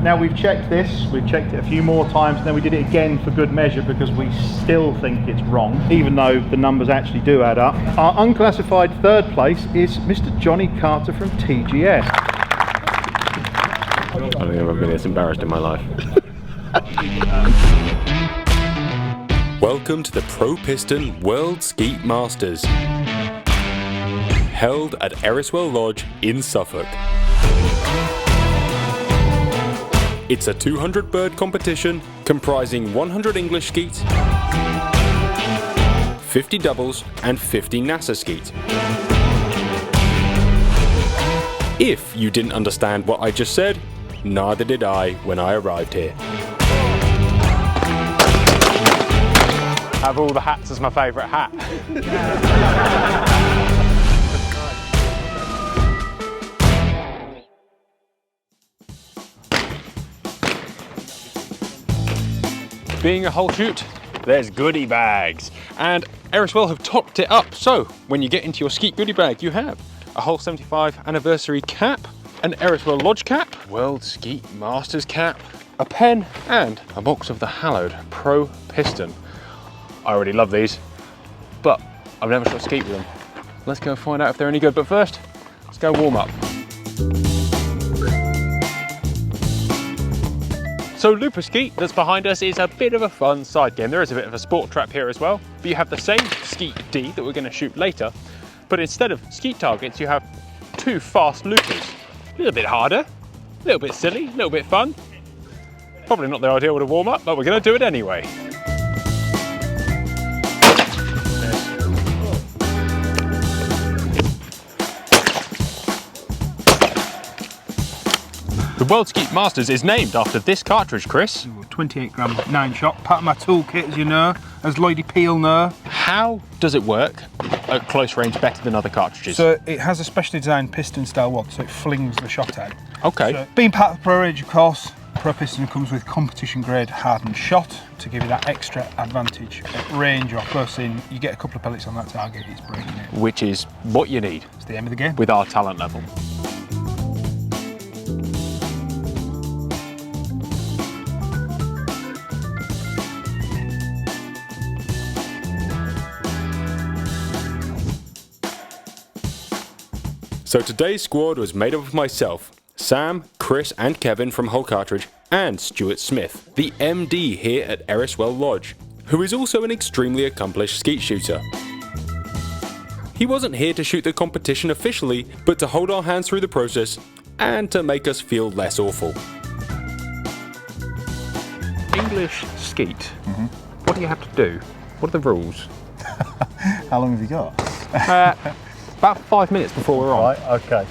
Now we've checked this, we've checked it a few more times, and then we did it again for good measure because we still think it's wrong, even though the numbers actually do add up. Our unclassified third place is Mr. Johnny Carter from TGS. I don't think I've ever been this embarrassed in my life. Welcome to the Pro Piston World Skeet Masters, held at Eriswell Lodge in Suffolk. It's a 200 bird competition comprising 100 English skeet, 50 doubles and 50 NASA skeet. If you didn't understand what I just said, neither did I when I arrived here. Out of all the hats, is my favourite hat. Being a whole shoot, there's goodie bags, and Eriswell have topped it up. So when you get into your Skeet goodie bag, you have a whole 75 anniversary cap, an Eriswell Lodge cap, World Skeet Masters cap, a pen, and a box of the hallowed Pro Piston. I already love these, but I've never shot skeet with them. Let's go find out if they're any good, but first, let's go warm up. So Looper Skeet that's behind us is a bit of a fun side game. There is a bit of a sport trap here as well, but you have the same Skeet D that we're going to shoot later, but instead of skeet targets, you have two fast loopers. A little bit harder, a little bit silly, a little bit fun. Probably not the ideal way to warm up, but we're going to do it anyway. The World Skeet Masters is named after this cartridge, Chris. 28 gram 9-shot, part of my toolkit, as you know, as Lloydie Peel know. How does it work at close range better than other cartridges? So it has a specially designed piston style wad, so it flings the shot out. Okay. So, being part of the Pro range, of course, Pro Piston comes with competition grade hardened shot to give you that extra advantage at range or close in. You get a couple of pellets on that target, it's breaking it. Which is what you need. It's the aim of the game. With our talent level. So today's squad was made up of myself, Sam, Chris and Kevin from Hull Cartridge, and Stuart Smith, the MD here at Eriswell Lodge, who is also an extremely accomplished skeet shooter. He wasn't here to shoot the competition officially, but to hold our hands through the process and to make us feel less awful. English skeet. What do you have to do? What are the rules? How long have you got? About 5 minutes before we're on. Right, okay.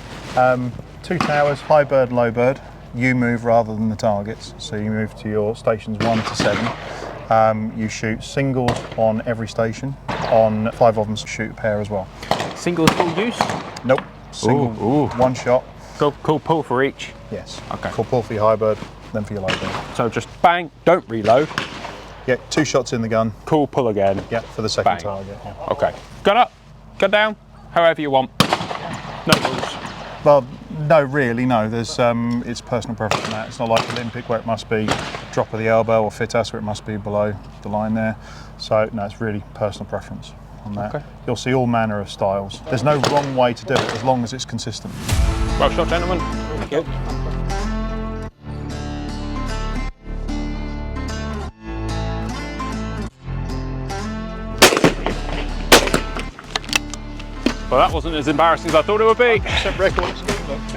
2 towers, high bird, low bird. You move rather than the targets. So you move to your stations 1 to 7. You shoot singles on every station. On 5 of them, shoot a pair as well. Singles full use? Nope. Single, Ooh. 1 shot. Cool pull for each? Yes. Okay. Cool pull for your high bird, then for your low bird. So just bang, don't reload. Yeah, 2 shots in the gun. Cool pull again. Yeah, for the second Bang. target. Yeah. Okay. Gun up, gun down, however you want. No rules. Well, no, really, no. There's it's personal preference on that. It's not like Olympic where it must be drop of the elbow or fit us where it must be below the line there. So no, it's really personal preference on that. Okay. You'll see all manner of styles. There's no wrong way to do it as long as it's consistent. Well shot, gentlemen. Thank you. Well, that wasn't as embarrassing as I thought it would be.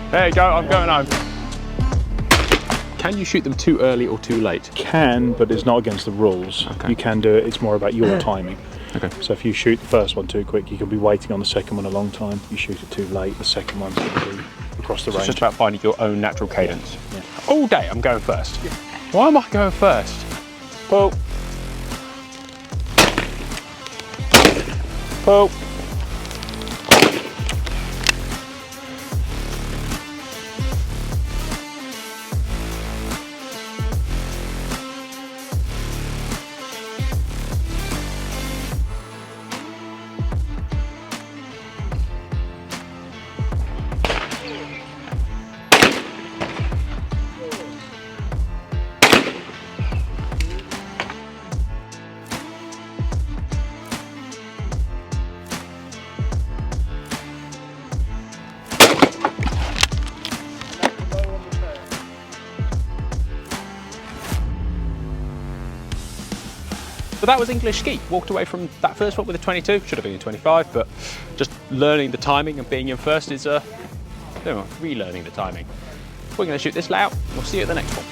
There you go, I'm going home. Can you shoot them too early or too late? Can, but it's not against the rules. Okay. You can do it, it's more about your timing. Okay. So if you shoot the first one too quick, you can be waiting on the second one a long time. You shoot it too late, the second one's going to be across the So range. it's just about finding your own natural cadence. Yeah. All day I'm going first. Yeah. Why am I going first? Pull. Pull. But that was English Skeet. Walked away from that first one with a 22. Should have been a 25, but just learning the timing and being in first is relearning the timing. We're going to shoot this layout. We'll see you at the next one.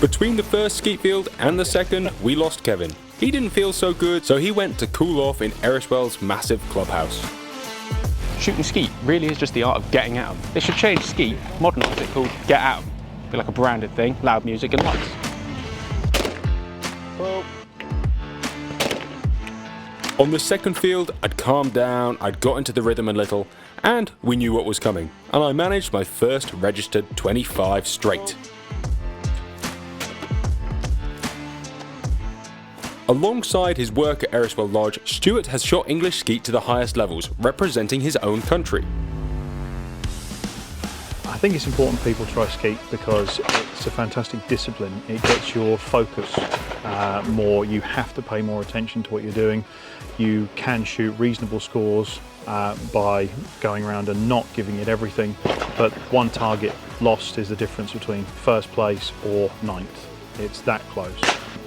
Between the first Skeet field and the second, we lost Kevin. He didn't feel so good, so he went to cool off in Eriswell's massive clubhouse. Shooting Skeet really is just the art of getting at them. They should change Skeet, modernise it, called Get At 'em. Be like a branded thing, loud music and lights. Well. On the second field, I'd calmed down, I'd got into the rhythm a little, and we knew what was coming. And I managed my first registered 25 straight. Alongside his work at Eriswell Lodge, Stuart has shot English Skeet to the highest levels, representing his own country. I think it's important people try Skeet because it's a fantastic discipline. It gets your focus more. You have to pay more attention to what you're doing. You can shoot reasonable scores by going around and not giving it everything, but one target lost is the difference between first place or ninth. It's that close.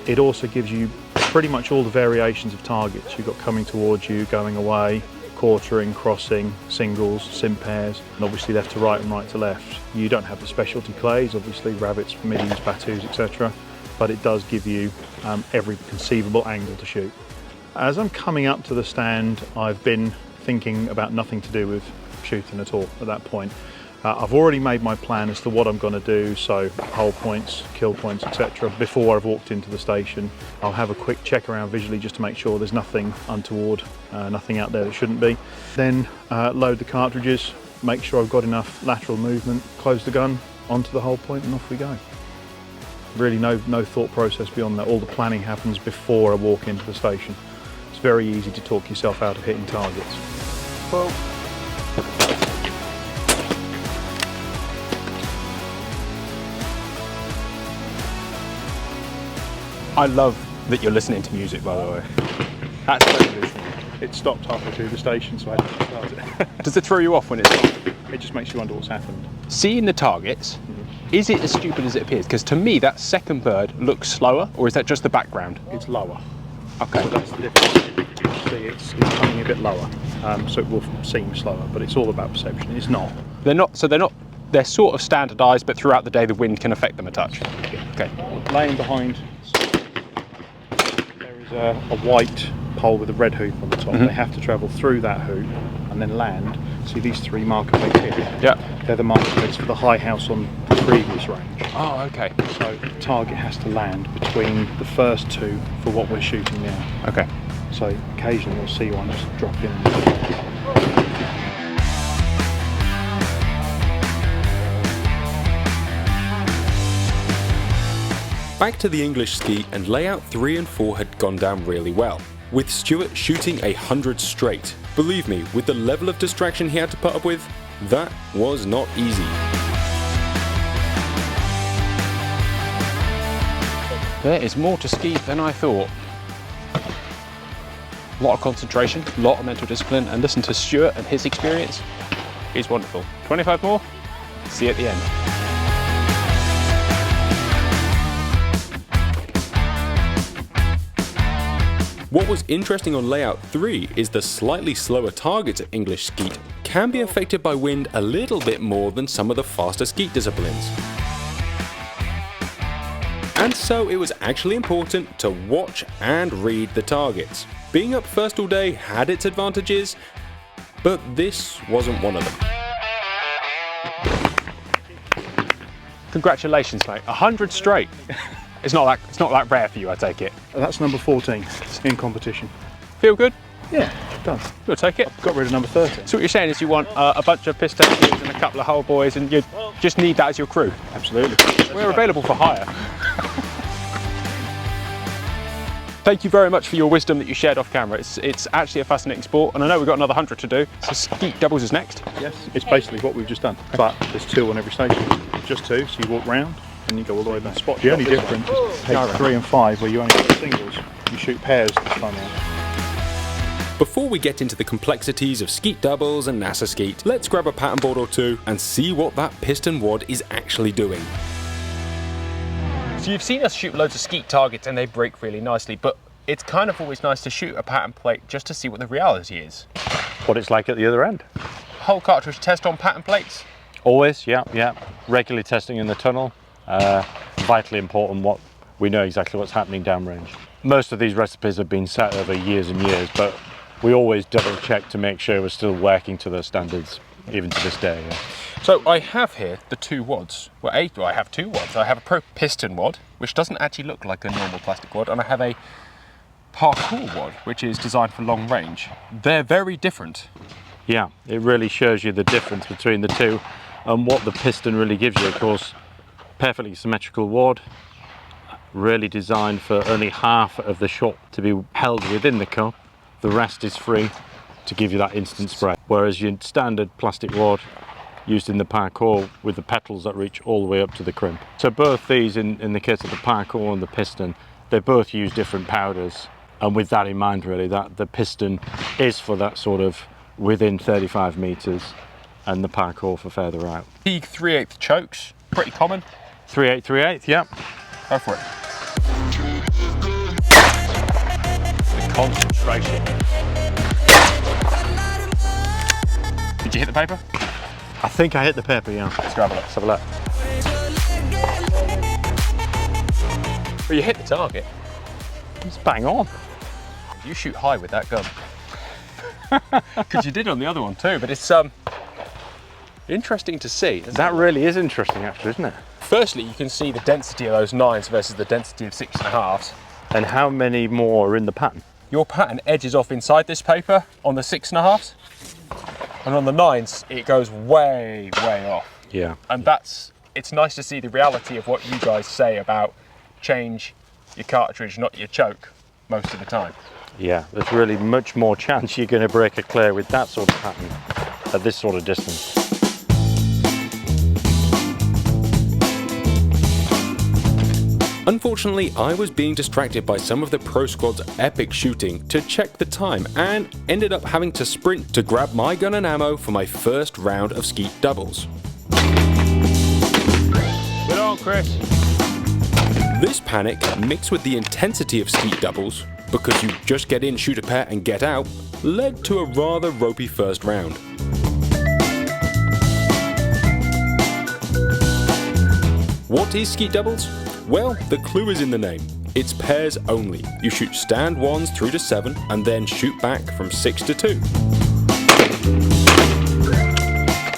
It also gives you pretty much all the variations of targets. You've got coming towards you, going away, quartering, crossing, singles, sim pairs, and obviously left to right and right to left. You don't have the specialty clays, obviously rabbits, middies, batus, etc., but it does give you every conceivable angle to shoot. As I'm coming up to the stand, I've been thinking about nothing to do with shooting at all at that point. I've already made my plan as to what I'm going to do, so hole points, kill points, etc. Before I've walked into the station, I'll have a quick check around visually just to make sure there's nothing untoward, nothing out there that shouldn't be. Then load the cartridges, make sure I've got enough lateral movement, close the gun, onto the hole point, and off we go. Really no thought process beyond that. All the planning happens before I walk into the station. It's very easy to talk yourself out of hitting targets. Well, I love that you're listening to music, by the way. That's revolutionary. it stopped halfway through the station, so I had to start it. Does it throw you off when it's on? It just makes you wonder what's happened. Seeing the targets, is it as stupid as it appears? Because to me, that second bird looks slower, or is that just the background? It's lower. Okay. So that's the difference. See, it's coming a bit lower, so it will seem slower, but it's all about perception. It's not. They're sort of standardised, but throughout the day the wind can affect them a touch. Okay. Laying behind, there is a white pole with a red hoop on the top. They have to travel through that hoop and then land. See these three marker pegs here? Yeah. They're the marker pegs for the high house on the previous range. Oh, okay. So the target has to land between the first two for what we're shooting now. Okay. So occasionally you'll see one just drop in. Back to the English Skeet, and layout 3 and 4 had gone down really well, with Stuart shooting 100 straight. Believe me, with the level of distraction he had to put up with, that was not easy. There is more to Skeet than I thought. A lot of concentration, a lot of mental discipline, and listen to Stuart and his experience is wonderful. 25 more, see you at the end. What was interesting on layout 3 is the slightly slower targets at English Skeet can be affected by wind a little bit more than some of the faster Skeet disciplines. And so it was actually important to watch and read the targets. Being up first all day had its advantages, but this wasn't one of them. Congratulations, mate. 100 straight. It's not that rare for you, I take it. That's number 14 in competition. Feel good? Yeah, it does. We'll take it. Got rid of number 13. So what you're saying is you want a bunch of piston kids and a couple of whole boys, and you just need that as your crew. Absolutely. We're available for hire. Thank you very much for your wisdom that you shared off camera. It's actually a fascinating sport, and I know we've got another 100 to do. So Skeet doubles is next. Yes, it's basically what we've just done, but there's 2 on every station. Just 2, so you walk round and you go all the way back. The only difference is page 3 and 5, where you only shoot singles. You shoot pairs this time around. Before we get into the complexities of Skeet doubles and NASA Skeet, let's grab a pattern board or two and see what that piston wad is actually doing. So you've seen us shoot loads of skeet targets and they break really nicely, but it's kind of always nice to shoot a pattern plate just to see what the reality is. What it's like at the other end. Whole cartridge test on pattern plates? Always, yeah. Regularly testing in the tunnel. Vitally important what we know exactly what's happening downrange. Most of these recipes have been set over years and years, but we always double check to make sure we're still working to those standards, even to this day. Yeah. So I have here the two wads. Well, I have two wads. I have a Pro Piston wad, which doesn't actually look like a normal plastic wad, and I have a parkour wad, which is designed for long range. They're very different. Yeah, it really shows you the difference between the two and what the piston really gives you. Of course, perfectly symmetrical wad, really designed for only half of the shot to be held within the cup. The rest is free to give you that instant spray. Whereas your standard plastic wad used in the parkour with the petals that reach all the way up to the crimp. So both these, in the case of the parkour and the piston, they both use different powders. And with that in mind, really, that the piston is for that sort of within 35 meters and the parkour for further out. P 3/8 chokes, pretty common. 3/8, yeah. Go for it. The concentration. Did you hit the paper? I think I hit the paper, yeah. Let's go have a look. Let's have a look. Well, you hit the target. It's bang on. You shoot high with that gun. Because you did on the other one too, but it's interesting to see. That really is interesting, actually, isn't it? Firstly, you can see the density of those 9s versus the density of 6.5s. And how many more are in the pattern? Your pattern edges off inside this paper on the 6.5s, and on the 9s it goes way off. Yeah. And it's nice to see the reality of what you guys say about change your cartridge, not your choke, most of the time. Yeah, there's really much more chance you're going to break a clear with that sort of pattern at this sort of distance. Unfortunately, I was being distracted by some of the Pro Squad's epic shooting to check the time and ended up having to sprint to grab my gun and ammo for my first round of skeet doubles. Good on, Chris. This panic, mixed with the intensity of skeet doubles, because you just get in, shoot a pair and get out, led to a rather ropey first round. What is skeet doubles? Well, the clue is in the name. It's pairs only. You shoot stand 1s through to 7 and then shoot back from 6 to 2.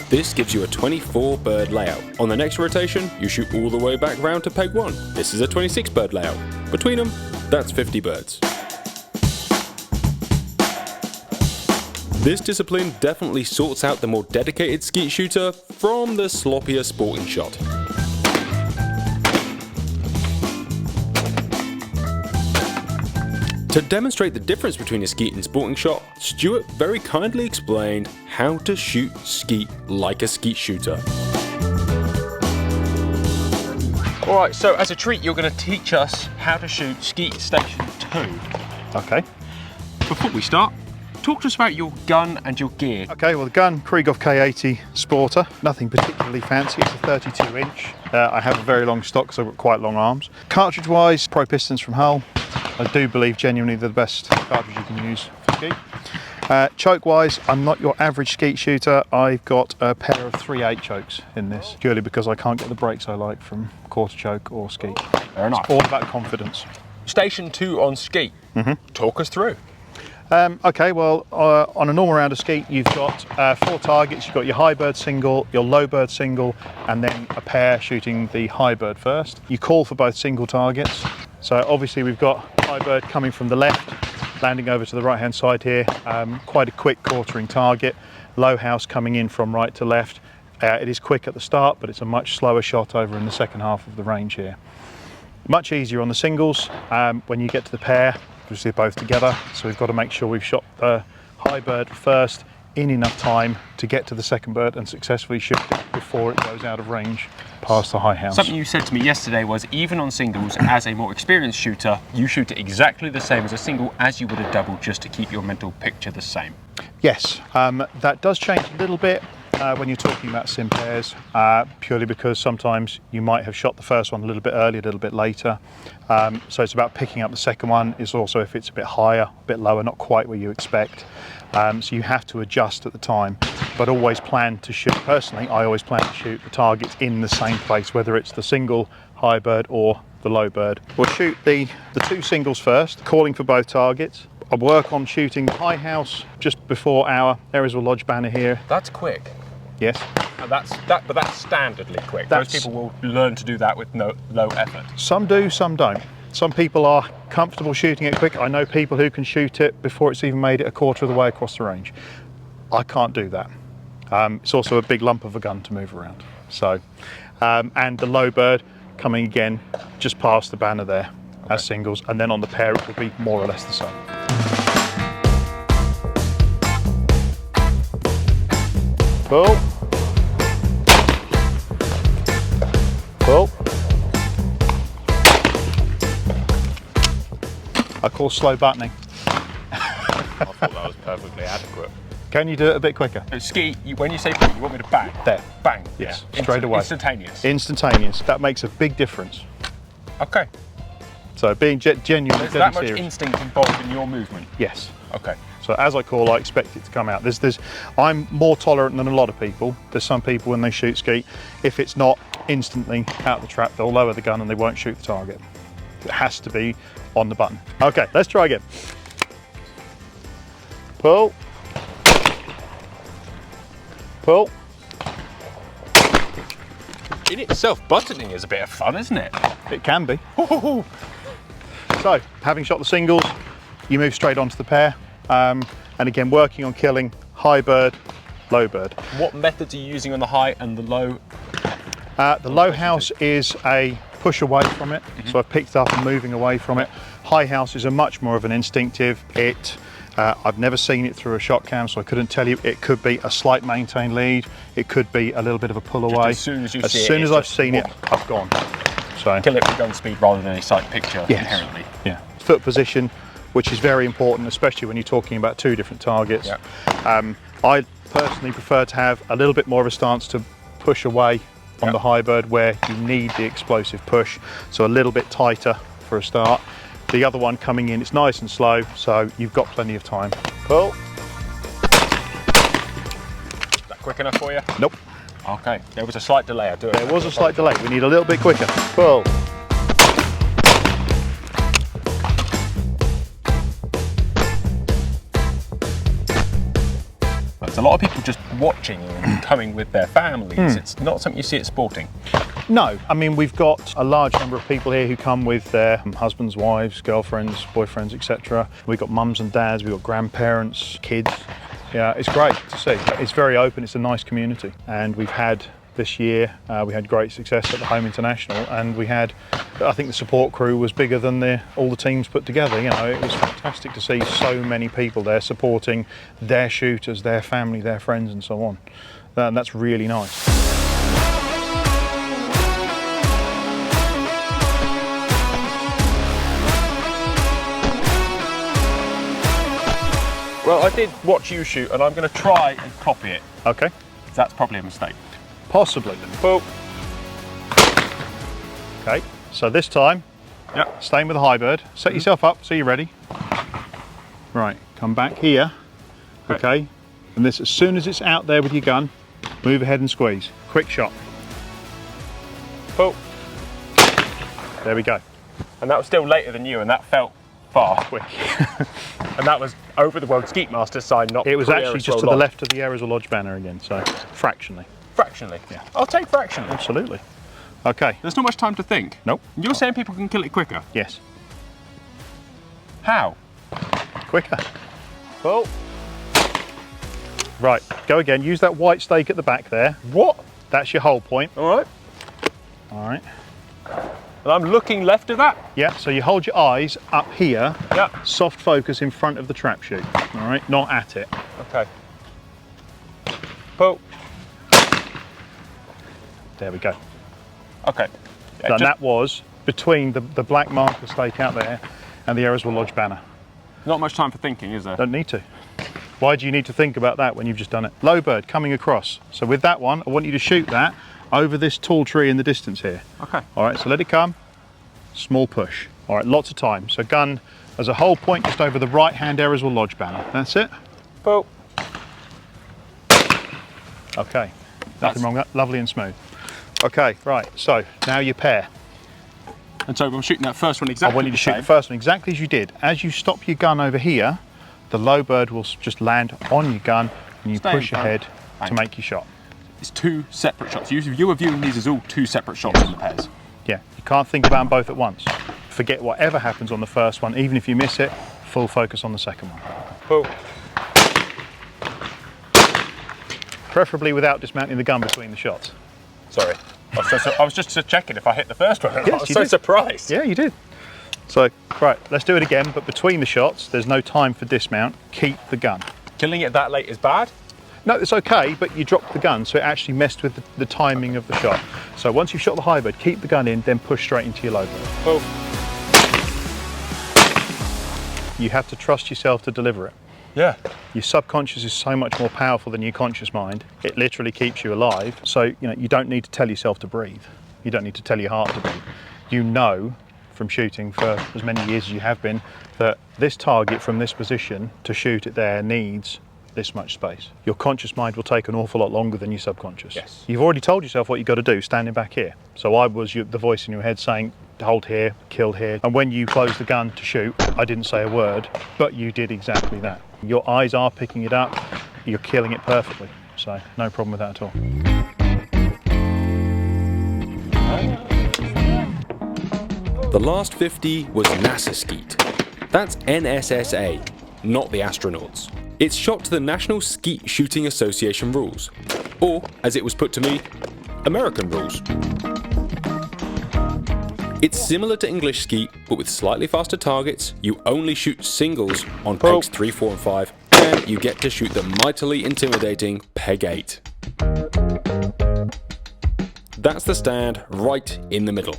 This gives you a 24 bird layout. On the next rotation, you shoot all the way back round to peg 1. This is a 26 bird layout. Between them, that's 50 birds. This discipline definitely sorts out the more dedicated skeet shooter from the sloppier sporting shot. To demonstrate the difference between a skeet and sporting shot, Stuart very kindly explained how to shoot skeet like a skeet shooter. Alright, so as a treat, you're going to teach us how to shoot Skeet Station 2. Okay. Before we start, talk to us about your gun and your gear. Okay, well the gun, Krieghoff K80 Sporter, nothing particularly fancy, it's a 32 inch. I have a very long stock because I've got quite long arms. Cartridge wise, Pro Pistons from Hull. I do believe genuinely they're the best cartridge you can use for skeet. Choke wise, I'm not your average skeet shooter. I've got a pair of 3/8 chokes in this, purely because I can't get the breaks I like from quarter choke or skeet. Fair enough. It's all about confidence. Station 2 on skeet. Talk us through. Okay, well, on a normal round of skeet, you've got 4 targets. You've got your high bird single, your low bird single, and then a pair shooting the high bird first. You call for both single targets. So obviously we've got high bird coming from the left, landing over to the right hand side here. Quite a quick quartering target. Low house coming in from right to left. It is quick at the start, but it's a much slower shot over in the second half of the range here. Much easier on the singles. When you get to the pair, obviously they're both together, so we've got to make sure we've shot the high bird first in enough time to get to the second bird and successfully shoot it before it goes out of range past the high house. Something you said to me yesterday was, even on singles, as a more experienced shooter, you shoot it exactly the same as a single as you would a double, just to keep your mental picture the same. Yes, that does change a little bit when you're talking about sim pairs, purely because sometimes you might have shot the first one a little bit early, a little bit later. So it's about picking up the second one. It's also if it's a bit higher, a bit lower, not quite where you expect. So you have to adjust at the time, but always plan to shoot. Personally, I always plan to shoot the targets in the same place, whether it's the single high bird or the low bird. We'll shoot the two singles first, calling for both targets. I work on shooting the high house just before our Eriswell Lodge banner here. That's quick. Yes. And but that's standardly quick. That's- Most people will learn to do that with low effort. Some do, some don't. Some people are comfortable shooting it quick. I know people who can shoot it before it's even made it a quarter of the way across the range. I can't do that. It's also a big lump of a gun to move around. So, and the low bird coming again just past the banner there as singles, and then on the pair it will be more or less the same. Pull. Pull. I call slow buttoning. I thought that was perfectly adequate. Can you do it a bit quicker? Skeet, when you say bang, you want me to bang? There. Bang. Yes, Yeah. straight away. Instantaneous. Instantaneous. That makes a big difference. Okay. So being genuinely There's that much serious. instinct involved in your movement. Yes. Okay. So as I call, I expect it to come out. I'm more tolerant than a lot of people. There's some people when they shoot skeet, if it's not instantly out the trap, they'll lower the gun and they won't shoot the target. It has to be on the button. Okay, let's try again. Pull. Pull. In itself, buttoning is a bit of fun, isn't it? It can be. So, having shot the singles, you move straight onto the pair. And again, working on killing high bird, low bird. What methods are you using on the high and the low? The low house is a push away from it. So I've picked up and moving away from it. High house is a much more of an instinctive. I've never seen it through a shot cam, so I couldn't tell you. It could be a slight maintained lead. It could be a little bit of a pull away. As soon as you see it, as soon as it's I've just seen it, I've gone. So Kill it with gun speed rather than a sight picture inherently. yeah, foot position, which is very important, especially when you're talking about two different targets. Yeah. I personally prefer to have a little bit more of a stance to push away on the high bird where you need the explosive push, so a little bit tighter for a start. The other one coming in, it's nice and slow, so you've got plenty of time. Pull. Is that quick enough for you? Nope. Okay, there was a slight delay. There was a slight delay. We need a little bit quicker. Pull. There's a lot of people just watching and coming with their families. It's not something you see at sporting. No, I mean, we've got a large number of people here who come with their husbands, wives, girlfriends, boyfriends, etc. We've got mums and dads, we've got grandparents, kids. Yeah, it's great to see. It's very open, it's a nice community. And we've had this year, we had great success at the Home International, and we had, I think the support crew was bigger than all the teams put together. You know, it was fantastic to see so many people there supporting their shooters, their family, their friends, and so on. And that's really nice. Well, I did watch you shoot, and I'm going to try and copy it. Okay. That's probably a mistake. Possibly. Boom. Okay, so this time, staying with the high bird, set yourself up so you're ready. Right, come back here, okay, and this, as soon as it's out there with your gun, move ahead and squeeze. Quick shot. Boom. There we go. And that was still later than you, and that felt fast. Quick. And that was over the World Skeet Masters side, not It was actually just to the Lodge. left of the Eriswell Lodge banner again, so fractionally. Fractionally. Yeah. I'll take fractionally. Absolutely. Okay. There's not much time to think. Nope. You're saying people can kill it quicker. Yes. How? Quicker. Cool. Right, go again. Use that white stake at the back there. What? That's your hold point. All right. All right. And I'm looking left of that? Yeah, so you hold your eyes up here. Yeah. Soft focus in front of the trap chute. All right, not at it. Okay. Pull. There we go. Okay. Yeah, And that was between the black marker stake out there and the Eriswell Lodge banner. not much time for thinking, is there? Don't need to. Why do you need to think about that when you've just done it? Low bird coming across. So with that one, I want you to shoot that over this tall tree in the distance here. Okay. All right, so let it come. Small push. All right, lots of time. So gun as a whole point just over the right-hand Eriswell Lodge banner. That's it. Boom. Okay, nothing wrong with that. Lovely and smooth. Okay, right, so now your pair. And so I'm shooting that first one exactly I want you to shoot the first one exactly as you did. As you stop your gun over here, the low bird will just land on your gun and you Stay push in front. ahead Bang. to make your shot. It's two separate shots. You were viewing these as all two separate shots in the pairs. Yeah, you can't think about them both at once. Forget whatever happens on the first one, even if you miss it, full focus on the second one. Cool. Preferably without dismounting the gun between the shots. Sorry. I was just checking if I hit the first one. I was you so did. surprised. Yeah, you did. So, right, let's do it again, but between the shots, there's no time for dismount. Keep the gun. Killing it that late is bad? No, it's okay, but you dropped the gun, so it actually messed with the timing of the shot. So once you've shot the high bird, keep the gun in, then push straight into your low bird. Cool. You have to trust yourself to deliver it. Yeah. Your subconscious is so much more powerful than your conscious mind. It literally keeps you alive. So, you don't need to tell yourself to breathe. You don't need to tell your heart to breathe. You know from shooting for as many years as you have been that this target from this position to shoot it there needs this much space. Your conscious mind will take an awful lot longer than your subconscious. Yes. You've already told yourself what you've got to do, standing back here. So I was the voice in your head saying, hold here, kill here. And when you closed the gun to shoot, I didn't say a word, but you did exactly that. Your eyes are picking it up, you're killing it perfectly. So no problem with that at all. The last 50 was NASA Skeet. That's NSSA, not the astronauts. It's shot to the National Skeet Shooting Association rules, or, as it was put to me, American rules. It's similar to English Skeet, but with slightly faster targets. You only shoot singles on pegs 3, 4 and 5, and you get to shoot the mightily intimidating peg 8. That's the stand right in the middle.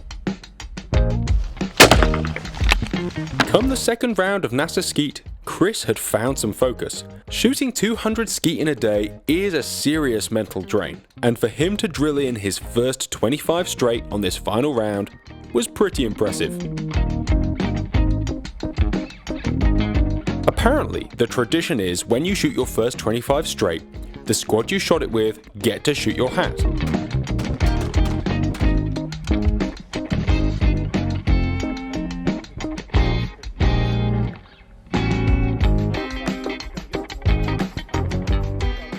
Come the second round of NASA Skeet, Chris had found some focus. Shooting 200 skeet in a day is a serious mental drain, and for him to drill in his first 25 straight on this final round was pretty impressive. Apparently, the tradition is when you shoot your first 25 straight, the squad you shot it with get to shoot your hat.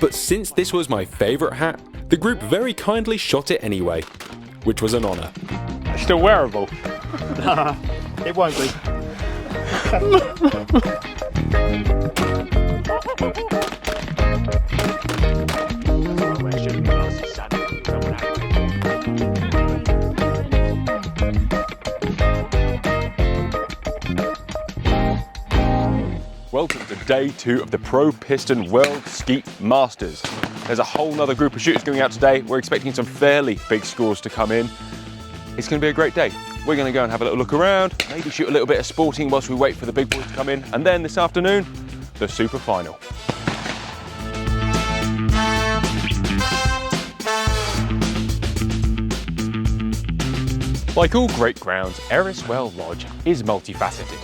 But since this was my favourite hat, the group very kindly shot it anyway, which was an honour. It's still wearable. It won't be. Welcome to day 2 of the Pro Piston World Skeet Masters. There's a whole nother group of shooters going out today. We're expecting some fairly big scores to come in. It's going to be a great day. We're going to go and have a little look around, maybe shoot a little bit of sporting whilst we wait for the big boys to come in, and then this afternoon, the super final. Like all great grounds, Eriswell Lodge is multifaceted.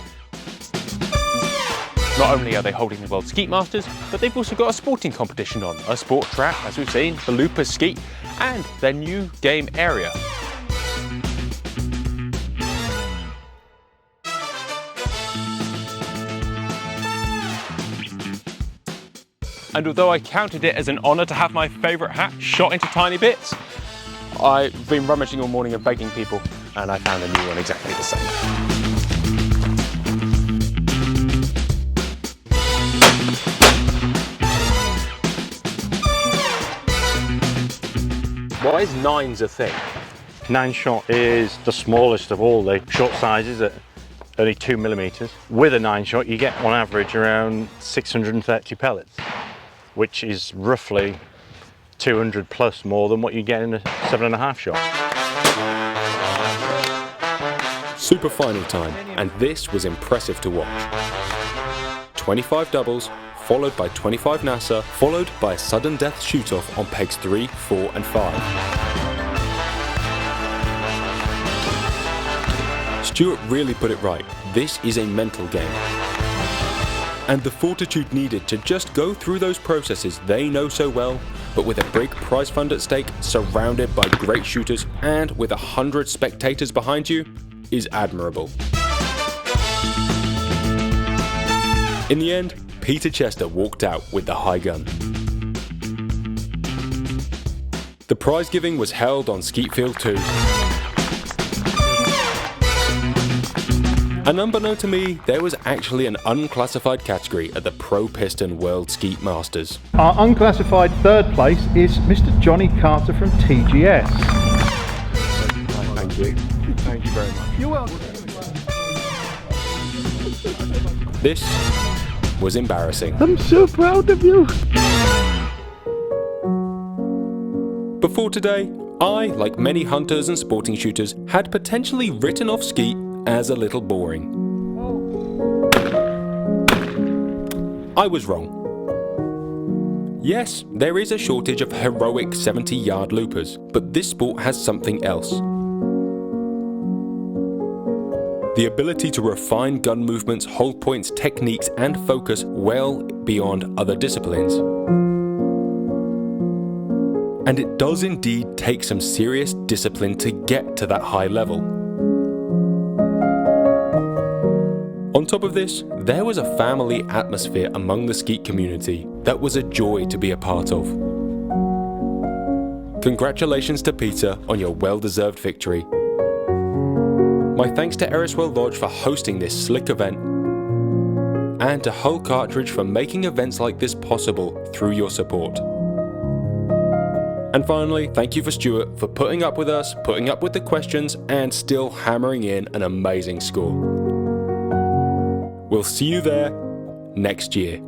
Not only are they holding the World Skeet Masters, but they've also got a sporting competition on, a sport track, as we've seen, the Looper Skeet, and their new game area. And although I counted it as an honour to have my favourite hat shot into tiny bits, I've been rummaging all morning and begging people, and I found a new one exactly the same. Why is 9s a thing? 9-shot is the smallest of all the shot sizes at only 2mm. With a 9-shot, you get on average around 630 pellets, which is roughly 200 plus more than what you get in a 7.5 shot. Super final time, and this was impressive to watch. 25 doubles, followed by 25 NASA, followed by a sudden death shoot-off on pegs 3, 4 and 5. Stuart really put it right. This is a mental game. And the fortitude needed to just go through those processes they know so well, but with a big prize fund at stake, surrounded by great shooters, and with 100 spectators behind you, is admirable. In the end, Peter Chester walked out with the high gun. The prize giving was held on Skeet Field 2. And unbeknown to me, there was actually an unclassified category at the Pro Piston World Skeet Masters. Our unclassified third place is Mr. Johnny Carter from TGS. Thank you. Thank you very much. You're welcome. This was embarrassing. I'm so proud of you. Before today, I, like many hunters and sporting shooters, had potentially written off skeet as a little boring. I was wrong. Yes, there is a shortage of heroic 70-yard loopers, but this sport has something else. The ability to refine gun movements, hold points, techniques, and focus well beyond other disciplines. And it does indeed take some serious discipline to get to that high level. On top of this, there was a family atmosphere among the skeet community that was a joy to be a part of. Congratulations to Peter on your well-deserved victory. My thanks to Eriswell Lodge for hosting this slick event, and to Hull Cartridge for making events like this possible through your support. And finally, thank you for Stuart for putting up with us, putting up with the questions, and still hammering in an amazing score. We'll see you there next year.